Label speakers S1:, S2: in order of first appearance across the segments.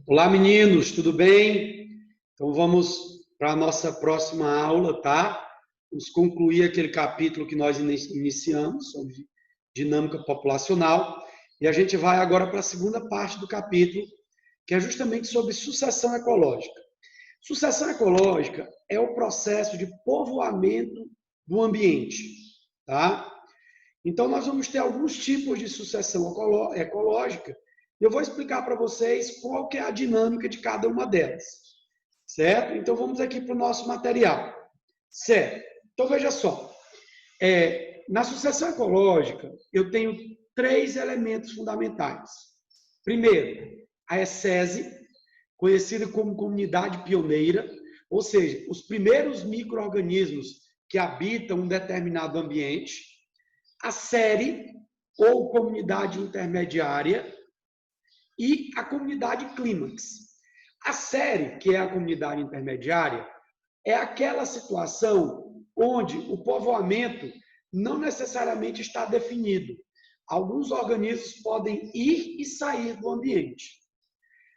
S1: Olá, meninos, tudo bem? Então vamos para a nossa próxima aula, tá? Vamos concluir aquele capítulo que nós iniciamos sobre dinâmica populacional e a gente vai agora para a segunda parte do capítulo, que é justamente sobre sucessão ecológica. Sucessão ecológica é o processo de povoamento do ambiente, tá? Então nós vamos ter alguns tipos de sucessão ecológica. Eu vou explicar para vocês qual que é a dinâmica de cada uma delas, certo? Então vamos aqui para o nosso material, certo? Então veja só, na sucessão ecológica eu tenho três elementos fundamentais. Primeiro, a ecese, conhecida como comunidade pioneira, ou seja, os primeiros micro-organismos que habitam um determinado ambiente. A série, ou comunidade intermediária, e a comunidade clímax. A série, que é a comunidade intermediária, é aquela situação onde o povoamento não necessariamente está definido. Alguns organismos podem ir e sair do ambiente.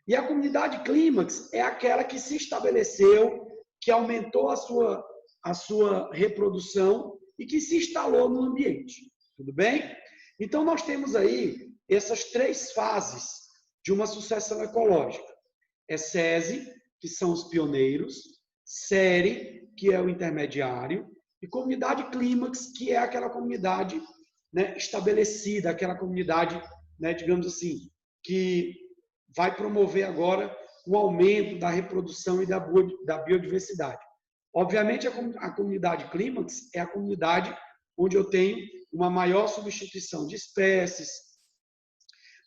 S1: E a comunidade clímax é aquela que se estabeleceu, que aumentou a sua reprodução e que se instalou no ambiente. Tudo bem? Então, nós temos aí essas três fases de uma sucessão ecológica. Ecese, que são os pioneiros, série, que é o intermediário, e comunidade clímax, que é aquela comunidade, né, estabelecida, aquela comunidade, né, digamos assim, que vai promover agora o aumento da reprodução e da biodiversidade. Obviamente, a comunidade clímax é a comunidade onde eu tenho uma maior substituição de espécies,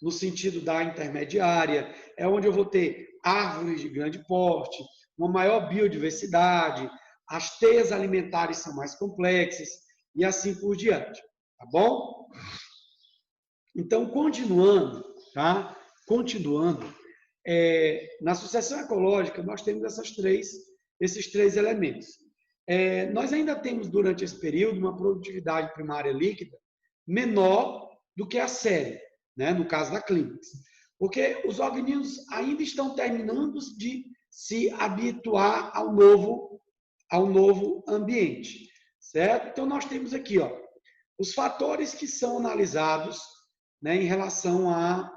S1: no sentido da intermediária, é onde eu vou ter árvores de grande porte, uma maior biodiversidade, as teias alimentares são mais complexas e assim por diante, tá bom? Então, continuando, tá? Continuando, na sucessão ecológica nós temos esses três elementos. Nós ainda temos durante esse período uma produtividade primária líquida menor do que a série, né? No caso da clímax, porque os organismos ainda estão terminando de se habituar ao novo ambiente, certo? Então nós temos aqui, ó, os fatores que são analisados, né, em relação a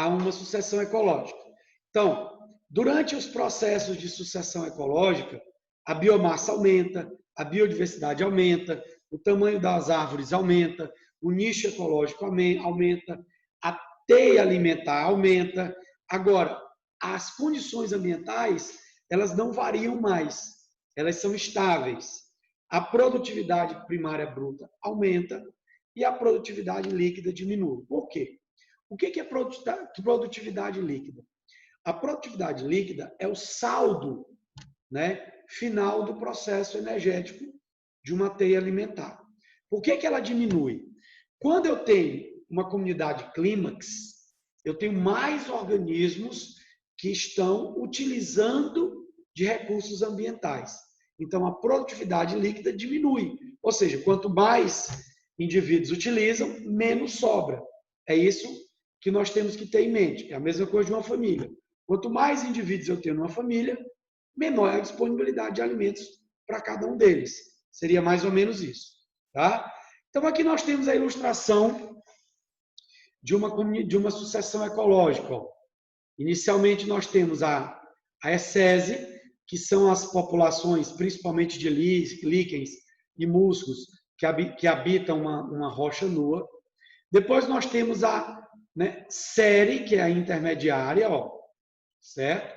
S1: uma sucessão ecológica. Então, durante os processos de sucessão ecológica, a biomassa aumenta, a biodiversidade aumenta, o tamanho das árvores aumenta, o nicho ecológico aumenta, a teia alimentar aumenta. Agora, as condições ambientais, elas não variam mais, elas são estáveis. A produtividade primária bruta aumenta e a produtividade líquida diminui. Por quê? O que é produtividade líquida? A produtividade líquida é o saldo, né, final do processo energético de uma teia alimentar. Por que ela diminui? Quando eu tenho uma comunidade clímax, eu tenho mais organismos que estão utilizando de recursos ambientais. Então, a produtividade líquida diminui. Ou seja, quanto mais indivíduos utilizam, menos sobra. É isso que nós temos que ter em mente. É a mesma coisa de uma família. Quanto mais indivíduos eu tenho numa família, menor é a disponibilidade de alimentos para cada um deles. Seria mais ou menos isso. Tá? Então, aqui nós temos a ilustração de uma sucessão ecológica. Inicialmente, nós temos a ecese, que são as populações, principalmente de líquens e musgos, que habitam uma rocha nua. Depois, nós temos a série, que é a intermediária, ó, certo?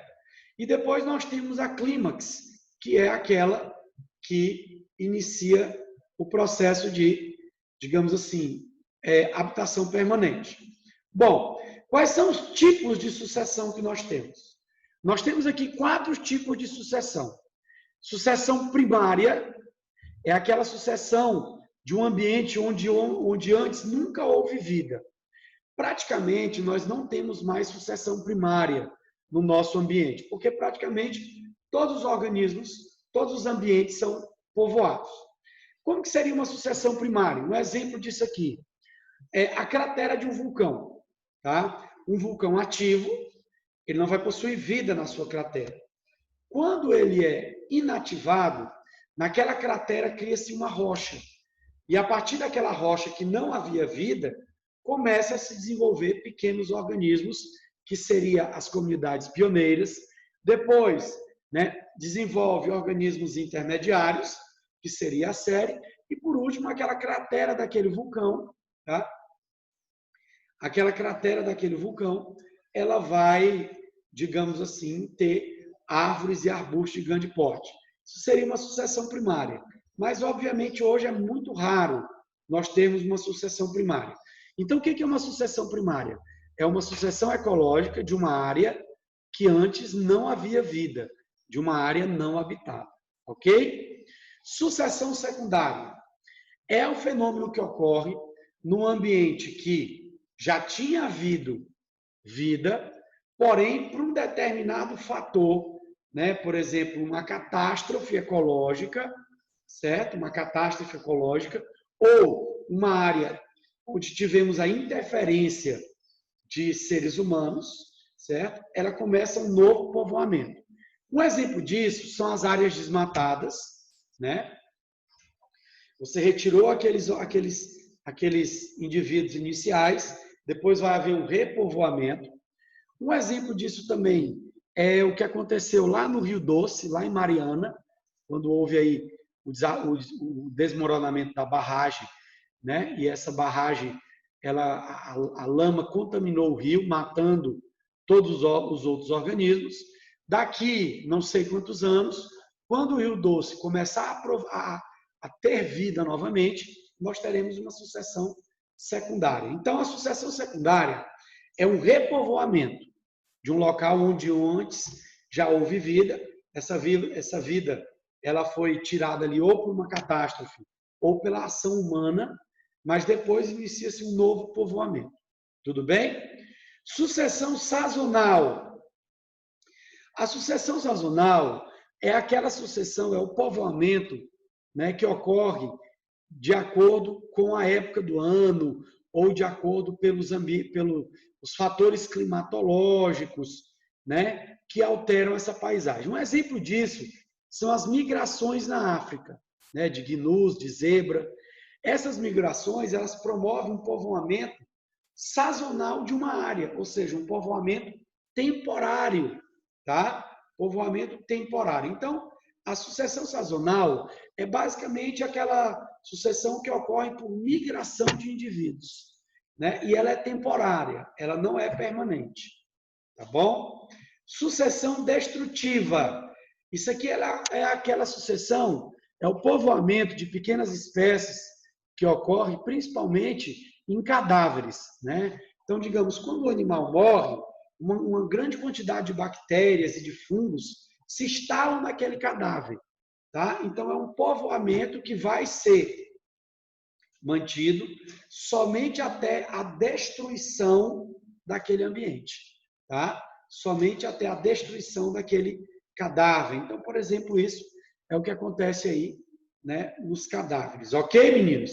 S1: E depois nós temos a clímax, que é aquela que inicia o processo de, digamos assim, habitação permanente. Bom, quais são os tipos de sucessão que nós temos? Nós temos aqui 4 tipos de sucessão. Sucessão primária é aquela sucessão de um ambiente onde antes nunca houve vida. Praticamente, nós não temos mais sucessão primária no nosso ambiente, porque praticamente todos os organismos, todos os ambientes são povoados. Como que seria uma sucessão primária? Um exemplo disso aqui é a cratera de um vulcão, tá? Um vulcão ativo, ele não vai possuir vida na sua cratera. Quando ele é inativado, naquela cratera cria-se uma rocha. E a partir daquela rocha que não havia vida, começa a se desenvolver pequenos organismos, que seriam as comunidades pioneiras. Depois, desenvolve organismos intermediários, que seria a série. E, por último, aquela cratera daquele vulcão, tá? Aquela cratera daquele vulcão, ela vai, digamos assim, ter árvores e arbustos de grande porte. Isso seria uma sucessão primária. Mas, obviamente, hoje é muito raro nós termos uma sucessão primária. Então, o que é uma sucessão primária? É uma sucessão ecológica de uma área que antes não havia vida, de uma área não habitada. Ok? Sucessão secundária é o fenômeno que ocorre num ambiente que já tinha havido vida, porém, por um determinado fator, por exemplo, uma catástrofe ecológica, certo? Uma catástrofe ecológica, ou uma área onde tivemos a interferência de seres humanos, certo? Ela começa um novo povoamento. Um exemplo disso são as áreas desmatadas, Você retirou aqueles indivíduos iniciais, depois vai haver um repovoamento. Um exemplo disso também é o que aconteceu lá no Rio Doce, lá em Mariana, quando houve aí o desmoronamento da barragem, E essa barragem, a lama contaminou o rio, matando todos os outros organismos. Daqui, não sei quantos anos, quando o Rio Doce começar a ter vida novamente, nós teremos uma sucessão secundária. Então, a sucessão secundária é um repovoamento de um local onde antes já houve vida. Essa vida ela foi tirada ali ou por uma catástrofe ou pela ação humana, mas depois inicia-se um novo povoamento. Tudo bem? Sucessão sazonal. A sucessão sazonal é aquela sucessão, é o povoamento, que ocorre de acordo com a época do ano ou de acordo pelos fatores climatológicos, que alteram essa paisagem. Um exemplo disso são as migrações na África, de gnus, de zebra. Essas migrações, elas promovem um povoamento sazonal de uma área, ou seja, um povoamento temporário, tá? Povoamento temporário. Então, a sucessão sazonal é basicamente aquela sucessão que ocorre por migração de indivíduos, E ela é temporária, ela não é permanente, tá bom? Sucessão destrutiva. Isso aqui é aquela sucessão, é o povoamento de pequenas espécies que ocorre principalmente em cadáveres, Então, digamos, quando o animal morre, uma grande quantidade de bactérias e de fungos se instalam naquele cadáver, tá? Então, é um povoamento que vai ser mantido somente até a destruição daquele ambiente, tá? Somente até a destruição daquele cadáver. Então, por exemplo, isso é o que acontece aí, nos cadáveres. Ok, meninos?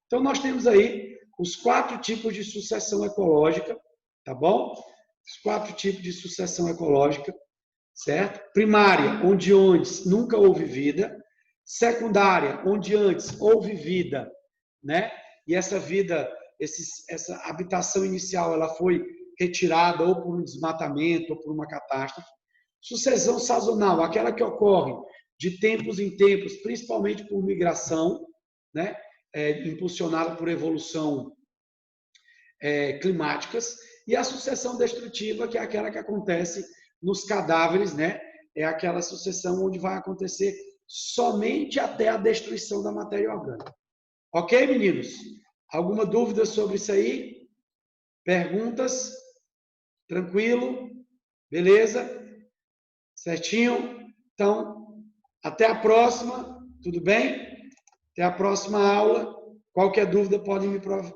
S1: Então, nós temos aí os 4 tipos de sucessão ecológica, tá bom? Os 4 tipos de sucessão ecológica, certo? Primária, onde antes nunca houve vida. Secundária, onde antes houve vida, E essa vida, essa habitação inicial, ela foi retirada ou por um desmatamento ou por uma catástrofe. Sucessão sazonal, aquela que ocorre de tempos em tempos, principalmente por migração, impulsionada por evolução climáticas. E a sucessão destrutiva, que é aquela que acontece nos cadáveres, É aquela sucessão onde vai acontecer somente até a destruição da matéria orgânica. Ok, meninos? Alguma dúvida sobre isso aí? Perguntas? Tranquilo? Beleza? Certinho? Então, até a próxima. Tudo bem? Até a próxima aula. Qualquer dúvida, pode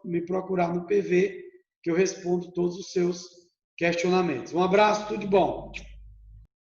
S1: me procurar no PV, que eu respondo todos os seus questionamentos. Um abraço, tudo de bom.